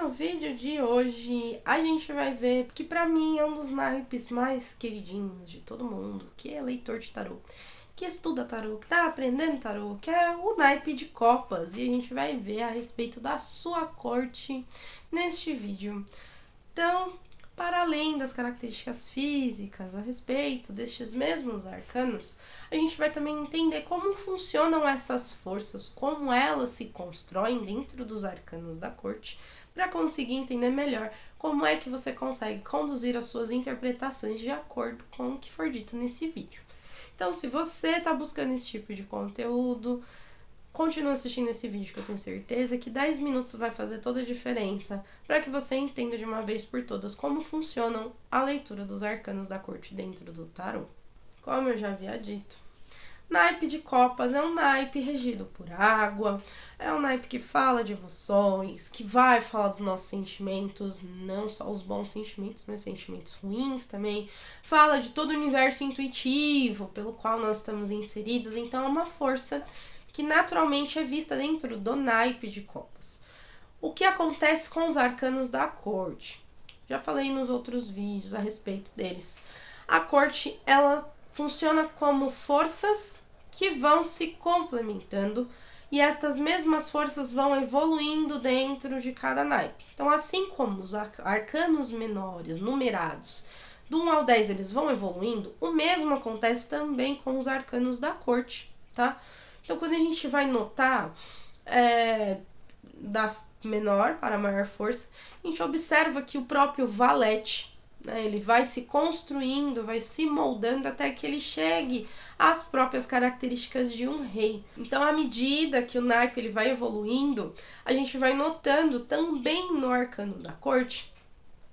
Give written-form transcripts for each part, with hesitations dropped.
no vídeo de hoje a gente vai ver que pra mim é um dos naipes mais queridinhos de todo mundo, que é leitor de tarô, que estuda tarô, que tá aprendendo tarô, que é o naipe de copas, e a gente vai ver a respeito da sua corte neste vídeo. Então, para além das características físicas a respeito destes mesmos arcanos, a gente vai também entender como funcionam essas forças, como elas se constroem dentro dos arcanos da corte, para conseguir entender melhor como é que você consegue conduzir as suas interpretações de acordo com o que for dito nesse vídeo. Então, se você está buscando esse tipo de conteúdo, continue assistindo esse vídeo, que eu tenho certeza que 10 minutos vai fazer toda a diferença para que você entenda de uma vez por todas como funcionam a leitura dos arcanos da corte dentro do tarô. Como eu já havia dito, naipe de copas é um naipe regido por água, é um naipe que fala de emoções, que vai falar dos nossos sentimentos, não só os bons sentimentos, mas sentimentos ruins também, fala de todo o universo intuitivo pelo qual nós estamos inseridos, então é uma força que naturalmente é vista dentro do naipe de copas. O que acontece com os arcanos da corte? Já falei nos outros vídeos a respeito deles. A corte, ela funciona como forças que vão se complementando e estas mesmas forças vão evoluindo dentro de cada naipe. Então, assim como os arcanos menores, numerados, do 1 ao 10 eles vão evoluindo, o mesmo acontece também com os arcanos da corte, tá? Então, quando a gente vai notar da menor para a maior força, a gente observa que o próprio valete, né, ele vai se construindo, vai se moldando até que ele chegue às próprias características de um rei. Então, à medida que o naipe ele vai evoluindo, a gente vai notando também no arcano da corte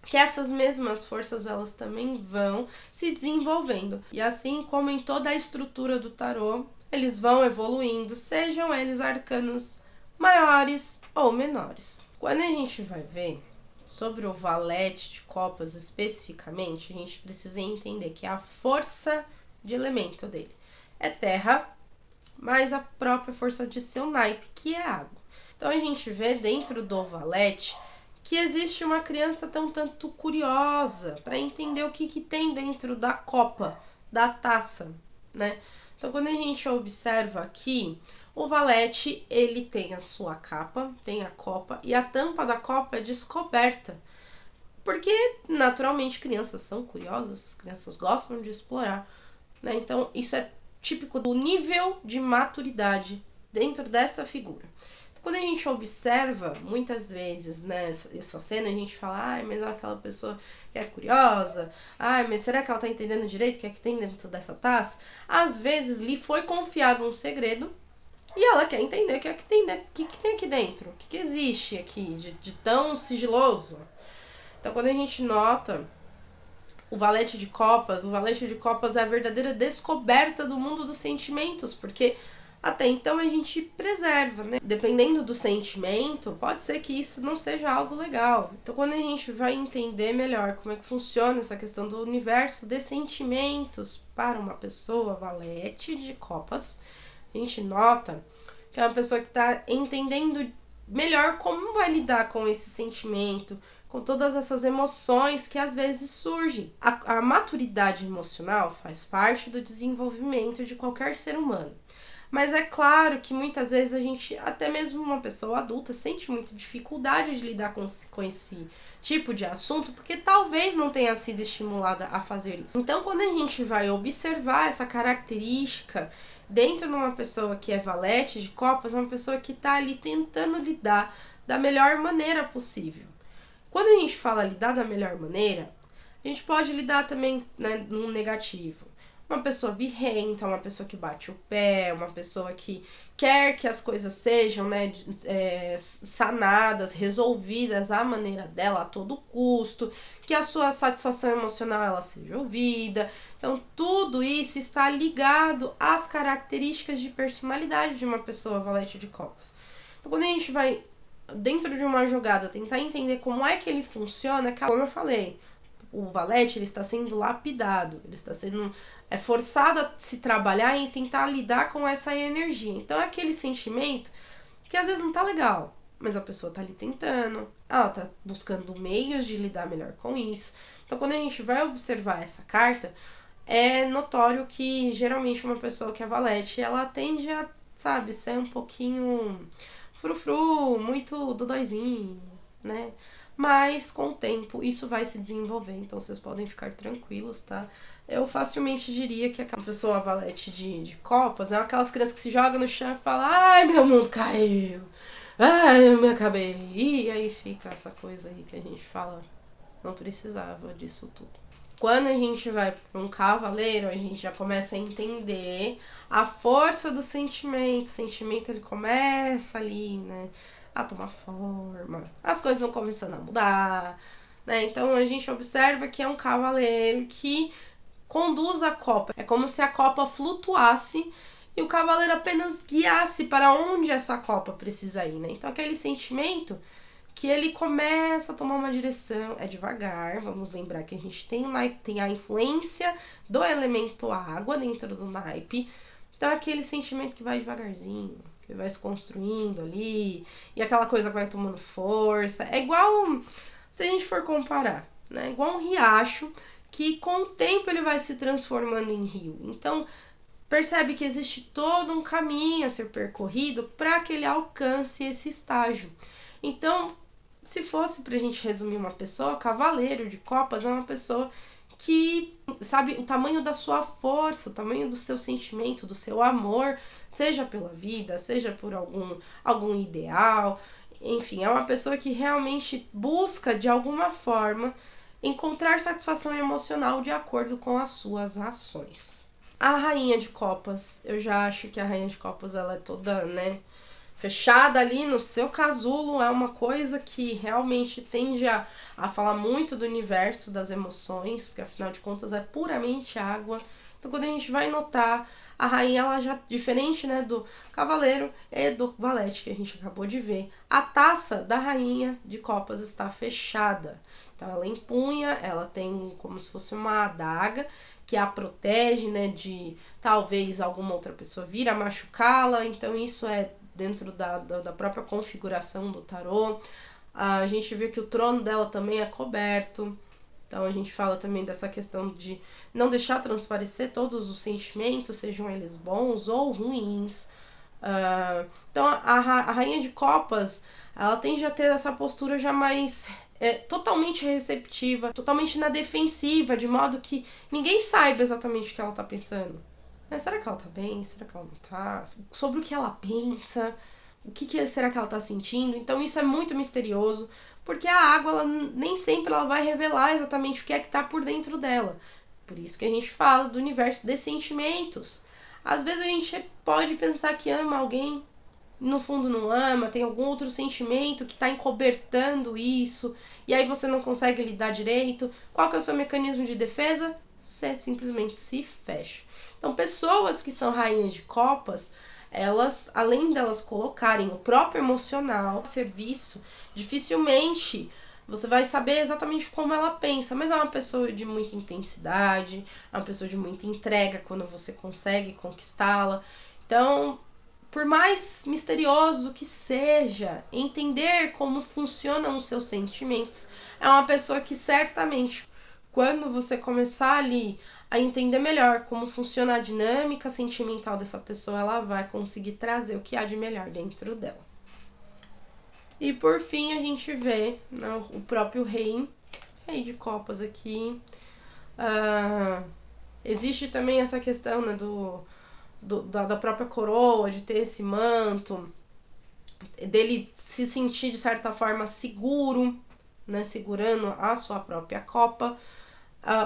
que essas mesmas forças elas também vão se desenvolvendo. E assim como em toda a estrutura do tarô, eles vão evoluindo, sejam eles arcanos maiores ou menores. Quando a gente vai ver sobre o valete de copas especificamente, a gente precisa entender que a força de elemento dele é terra, mais a própria força de seu naipe, que é água. Então a gente vê dentro do valete que existe uma criança tão tanto curiosa para entender o que tem dentro da copa, da taça, né? Então, quando a gente observa aqui, o valete, ele tem a sua capa, tem a copa, e a tampa da copa é descoberta. Porque, naturalmente, crianças são curiosas, crianças gostam de explorar, né? Então, isso é típico do nível de maturidade dentro dessa figura. Quando a gente observa, muitas vezes, né, essa cena, a gente fala, ai, mas é aquela pessoa que é curiosa, ai, mas será que ela tá entendendo direito o que é que tem dentro dessa taça? Às vezes, lhe foi confiado um segredo e ela quer entender o que é que tem, que tem aqui dentro, o que existe aqui de tão sigiloso. Então, quando a gente nota o valete de copas é a verdadeira descoberta do mundo dos sentimentos, porque até então a gente preserva, né? Dependendo do sentimento, pode ser que isso não seja algo legal. Então, quando a gente vai entender melhor como é que funciona essa questão do universo de sentimentos para uma pessoa valete de copas, a gente nota que é uma pessoa que está entendendo melhor como vai lidar com esse sentimento, com todas essas emoções que às vezes surgem. A maturidade emocional faz parte do desenvolvimento de qualquer ser humano. Mas é claro que muitas vezes a gente, até mesmo uma pessoa adulta, sente muita dificuldade de lidar com esse tipo de assunto, porque talvez não tenha sido estimulada a fazer isso. Então, quando a gente vai observar essa característica dentro de uma pessoa que é valete de copas, é uma pessoa que está ali tentando lidar da melhor maneira possível. Quando a gente fala lidar da melhor maneira, a gente pode lidar também, né, no negativo. Uma pessoa birrenta, uma pessoa que bate o pé, uma pessoa que quer que as coisas sejam, né, sanadas, resolvidas à maneira dela, a todo custo, que a sua satisfação emocional ela seja ouvida. Então, tudo isso está ligado às características de personalidade de uma pessoa valete de copas. Então, quando a gente vai, dentro de uma jogada, tentar entender como é que ele funciona, como eu falei, o valete ele está sendo lapidado, ele está sendo forçado a se trabalhar e tentar lidar com essa energia. Então é aquele sentimento que às vezes não tá legal, mas a pessoa tá ali tentando, ela tá buscando meios de lidar melhor com isso. Então, quando a gente vai observar essa carta, é notório que geralmente uma pessoa que é valete, ela tende a, sabe, ser um pouquinho frufru, muito dodóizinho, né? Mas com o tempo isso vai se desenvolver, então vocês podem ficar tranquilos, tá? Eu facilmente diria que aquela pessoa valete de copas é aquelas crianças que se jogam no chão e falam: ai, meu mundo caiu, ai, eu me acabei. E aí fica essa coisa aí que a gente fala, não precisava disso tudo. Quando a gente vai para um cavaleiro, a gente já começa a entender a força do sentimento. O sentimento ele começa ali, né, a tomar forma. As coisas vão começando a mudar, né? Então a gente observa que é um cavaleiro que conduz a copa. É como se a copa flutuasse e o cavaleiro apenas guiasse para onde essa copa precisa ir, né? Então aquele sentimento que ele começa a tomar uma direção, é devagar, vamos lembrar que a gente tem a influência do elemento água dentro do naipe, então é aquele sentimento que vai devagarzinho, que vai se construindo ali, e aquela coisa que vai tomando força, é igual, se a gente for comparar, né, igual um riacho, que com o tempo ele vai se transformando em rio, então percebe que existe todo um caminho a ser percorrido para que ele alcance esse estágio. Então, se fosse pra gente resumir uma pessoa, cavaleiro de copas é uma pessoa que sabe o tamanho da sua força, o tamanho do seu sentimento, do seu amor, seja pela vida, seja por algum ideal, enfim, é uma pessoa que realmente busca de alguma forma encontrar satisfação emocional de acordo com as suas ações. A rainha de copas, eu já acho que a rainha de copas ela é toda, né, fechada ali no seu casulo, é uma coisa que realmente tende a falar muito do universo das emoções, porque afinal de contas é puramente água. Então quando a gente vai notar, a rainha ela já, diferente, né, do cavaleiro e do valete que a gente acabou de ver, a taça da rainha de copas está fechada. Então ela empunha, ela tem como se fosse uma adaga que a protege, né, de talvez alguma outra pessoa vir a machucá-la. Então isso é dentro da própria configuração do tarô. A gente vê que o trono dela também é coberto. Então a gente fala também dessa questão de não deixar transparecer todos os sentimentos, sejam eles bons ou ruins. Então a rainha de copas, ela tende a ter essa postura já mais totalmente receptiva, totalmente na defensiva, de modo que ninguém saiba exatamente o que ela tá pensando. Será que ela tá bem? Será que ela não tá? Sobre o que ela pensa? O que será que ela tá sentindo? Então isso é muito misterioso, porque a água ela, nem sempre ela vai revelar exatamente o que é que tá por dentro dela. Por isso que a gente fala do universo de sentimentos. Às vezes a gente pode pensar que ama alguém, no fundo não ama, tem algum outro sentimento que está encobertando isso, e aí você não consegue lidar direito. Qual que é o seu mecanismo de defesa? Você simplesmente se fecha. Então, pessoas que são rainhas de copas, elas, além delas colocarem o próprio emocional a serviço, dificilmente você vai saber exatamente como ela pensa, mas é uma pessoa de muita intensidade, é uma pessoa de muita entrega quando você consegue conquistá-la. Então, por mais misterioso que seja, entender como funcionam os seus sentimentos é uma pessoa que certamente, quando você começar ali a entender melhor como funciona a dinâmica sentimental dessa pessoa, ela vai conseguir trazer o que há de melhor dentro dela. E por fim a gente vê, né, o próprio rei de copas aqui. Existe também essa questão, né, da própria coroa, de ter esse manto, dele se sentir de certa forma seguro, né, segurando a sua própria copa.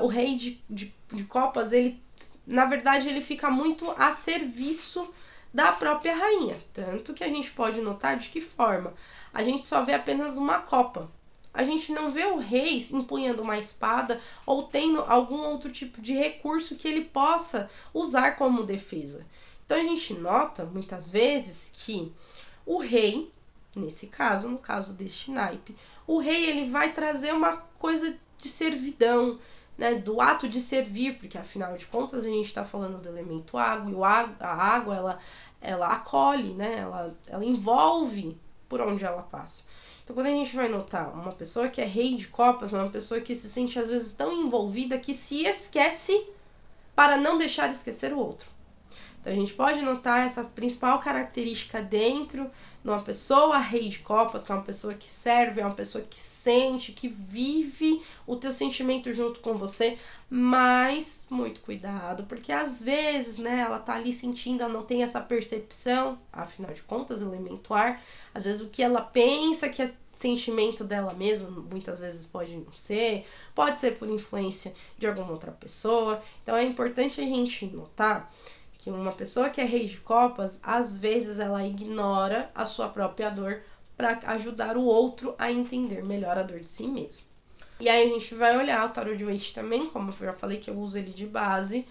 O rei de copas, ele, na verdade, ele fica muito a serviço da própria rainha. Tanto que a gente pode notar de que forma a gente só vê apenas uma copa. A gente não vê o rei empunhando uma espada ou tendo algum outro tipo de recurso que ele possa usar como defesa. Então a gente nota muitas vezes que o rei, nesse caso, no caso deste naipe, o rei ele vai trazer uma coisa de servidão, né, do ato de servir, porque afinal de contas a gente está falando do elemento água, e a água ela acolhe, né, ela envolve por onde ela passa. Então, quando a gente vai notar uma pessoa que é rei de copas, uma pessoa que se sente às vezes tão envolvida que se esquece para não deixar esquecer o outro. Então, a gente pode notar essa principal característica dentro de uma pessoa rei de copas, que é uma pessoa que serve, é uma pessoa que sente, que vive o teu sentimento junto com você, mas muito cuidado, porque às vezes, né, ela tá ali sentindo, ela não tem essa percepção, afinal de contas, elemento ar, às vezes o que ela pensa que é sentimento dela mesma, muitas vezes pode não ser, pode ser por influência de alguma outra pessoa, então é importante a gente notar que uma pessoa que é rei de copas, às vezes ela ignora a sua própria dor para ajudar o outro a entender melhor a dor de si mesmo. E aí a gente vai olhar o tarot de Waite também, como eu já falei que eu uso ele de base.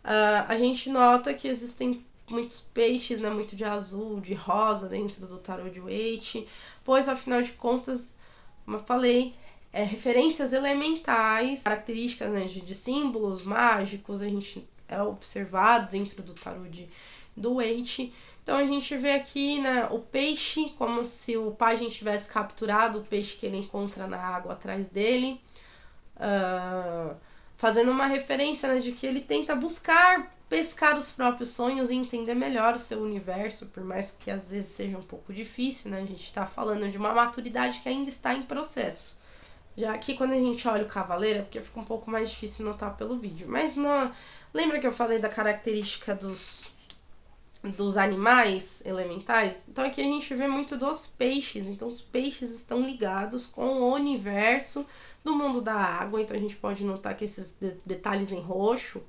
A gente nota que existem muitos peixes, né, muito de azul, de rosa dentro do tarot de Waite, pois afinal de contas, como eu falei, referências elementais, características, né, de símbolos mágicos, a gente é observado dentro do tarot do Waite. Então a gente vê aqui, né, o peixe, como se o pajem tivesse capturado o peixe que ele encontra na água atrás dele, fazendo uma referência, né, de que ele tenta buscar pescar os próprios sonhos e entender melhor o seu universo, por mais que às vezes seja um pouco difícil, né, a gente está falando de uma maturidade que ainda está em processo. Já aqui, quando a gente olha o cavaleiro, é porque fica um pouco mais difícil notar pelo vídeo. Mas lembra que eu falei da característica dos animais elementais? Então aqui a gente vê muito dos peixes. Então os peixes estão ligados com o universo do mundo da água. Então a gente pode notar que esses detalhes em roxo,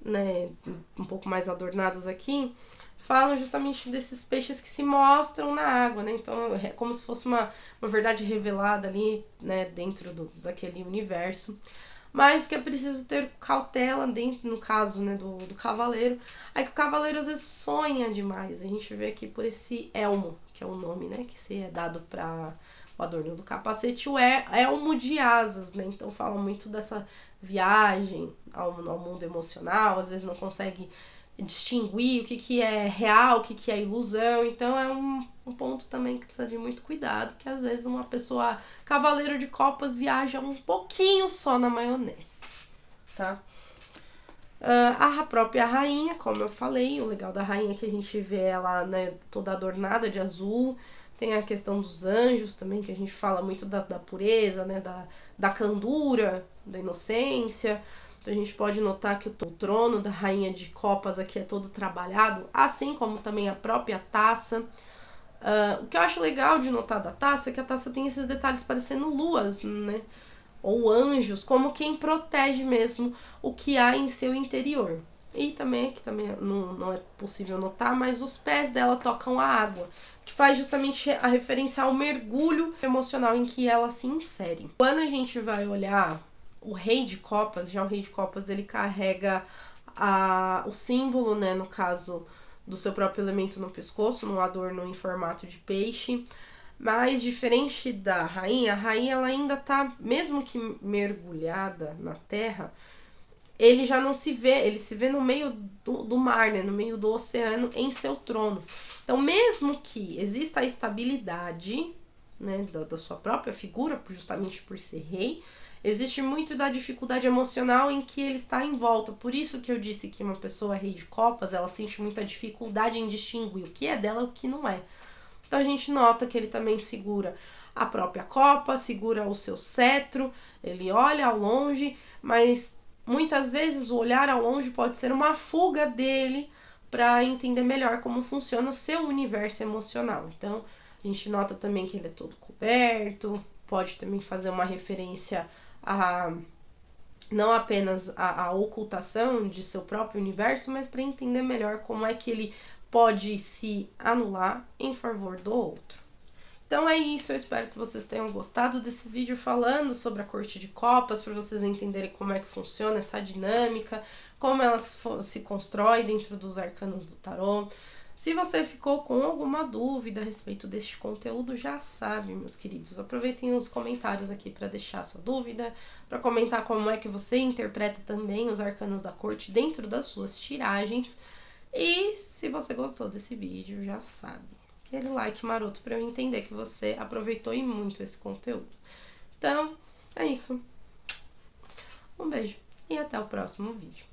né, um pouco mais adornados aqui, falam justamente desses peixes que se mostram na água, né? Então é como se fosse uma verdade revelada ali, né, dentro daquele universo. Mas o que é preciso ter cautela dentro, no caso, né, do cavaleiro, é que o cavaleiro às vezes sonha demais. A gente vê aqui por esse elmo, que é o nome, né, que se é dado para o adorno do capacete, o elmo de asas, né? Então fala muito dessa viagem ao mundo emocional, às vezes não consegue distinguir o que é real, o que é ilusão. Então é um ponto também que precisa de muito cuidado, que às vezes uma pessoa cavaleiro de copas viaja um pouquinho só na maionese, tá? A própria rainha, como eu falei, o legal da rainha é que a gente vê ela, né, toda adornada de azul. Tem a questão dos anjos também, que a gente fala muito da pureza, né, da candura, da inocência. Então a gente pode notar que o trono da rainha de copas aqui é todo trabalhado, assim como também a própria taça. O que eu acho legal de notar da taça é que a taça tem esses detalhes parecendo luas, né? Ou anjos, como quem protege mesmo o que há em seu interior. E também, aqui também não é possível notar, mas os pés dela tocam a água, que faz justamente a referência ao mergulho emocional em que ela se insere. Quando a gente vai olhar o rei de copas, já o rei de copas, ele carrega o símbolo, né, no caso do seu próprio elemento no pescoço, num adorno em formato de peixe. Mas diferente da rainha, a rainha ela ainda tá, mesmo que mergulhada na terra, ele já não se vê, ele se vê no meio do mar, né, no meio do oceano, em seu trono. Então, mesmo que exista a estabilidade, né, da sua própria figura, justamente por ser rei, existe muito da dificuldade emocional em que ele está em volta. Por isso que eu disse que uma pessoa rei de copas, ela sente muita dificuldade em distinguir o que é dela e o que não é. Então a gente nota que ele também segura a própria copa, segura o seu cetro, ele olha ao longe, mas muitas vezes o olhar ao longe pode ser uma fuga dele para entender melhor como funciona o seu universo emocional. Então a gente nota também que ele é todo coberto, pode também fazer uma referência a não apenas a ocultação de seu próprio universo, mas para entender melhor como é que ele pode se anular em favor do outro. Então é isso, eu espero que vocês tenham gostado desse vídeo falando sobre a corte de copas, para vocês entenderem como é que funciona essa dinâmica, como ela se constrói dentro dos arcanos do tarô. Se você ficou com alguma dúvida a respeito deste conteúdo, já sabe, meus queridos, aproveitem os comentários aqui para deixar sua dúvida, para comentar como é que você interpreta também os arcanos da corte dentro das suas tiragens. E se você gostou desse vídeo, já sabe, aquele like maroto para eu entender que você aproveitou e muito esse conteúdo. Então, é isso. Um beijo e até o próximo vídeo.